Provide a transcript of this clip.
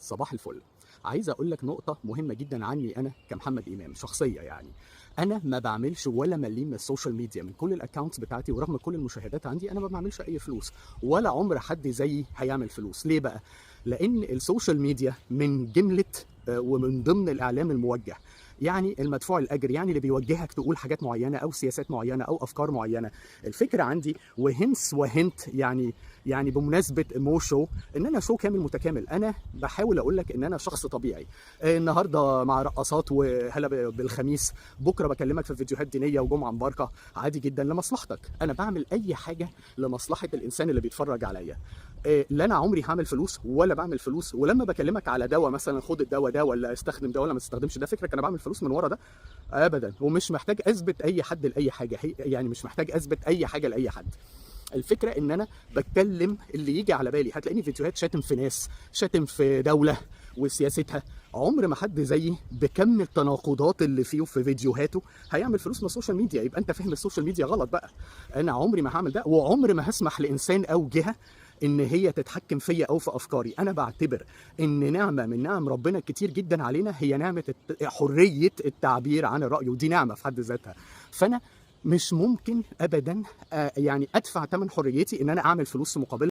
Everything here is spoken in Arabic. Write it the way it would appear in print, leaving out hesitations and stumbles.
صباح الفل. عايز اقول لك نقطة مهمة جدا عني انا كمحمد امام شخصية يعني. انا ما بعملش ولا مليم من السوشيال ميديا من كل الاكونتس بتاعتي، ورغم كل المشاهدات عندي انا ما بعملش اي فلوس، ولا عمر حد زيي هيعمل فلوس. ليه بقى؟ لان السوشيال ميديا من جملة ومن ضمن الاعلام الموجه، يعني المدفوع الاجر، يعني اللي بيوجهك تقول حاجات معينه او سياسات معينه او افكار معينه. الفكره عندي وهنس وهنت يعني بمناسبه مو شو، ان انا شو كامل متكامل. انا بحاول اقول لك ان انا شخص طبيعي. النهارده مع رقصات وهلا بالخميس، بكره بكلمك في فيديوهات دينيه وجمعه مباركه، عادي جدا لمصلحتك. انا بعمل اي حاجه لمصلحه الانسان اللي بيتفرج عليا. لا انا عمري هعمل فلوس ولا بعمل فلوس. ولما بكلمك على دواء مثلا، خد الدواء ده ولا استخدم ده ولا ما تستخدمش ده، فكرك انا بعمل فلوس من ورا ده؟ ابدا. ومش محتاج اثبت اي حد لاي حاجه، يعني مش محتاج اثبت اي حاجه لاي حد. الفكره ان انا بتكلم اللي يجي على بالي. هتلاقيني فيديوهات شاتم في ناس، شاتم في دوله وسياستها. عمر ما حد زيي بكم التناقضات اللي فيه في فيديوهاته هيعمل فلوس من السوشيال ميديا. يبقى انت فاهم السوشيال ميديا غلط بقى. انا عمري ما هعمل ده، وعمري ما هسمح لانسان او جهه ان هي تتحكم فيا او في افكاري. انا بعتبر ان نعمه من نعم ربنا كتير جدا علينا هي نعمه حريه التعبير عن الراي، ودي نعمه في حد ذاتها. فانا مش ممكن ابدا يعني ادفع ثمن حريتي ان انا اعمل فلوس مقابلها.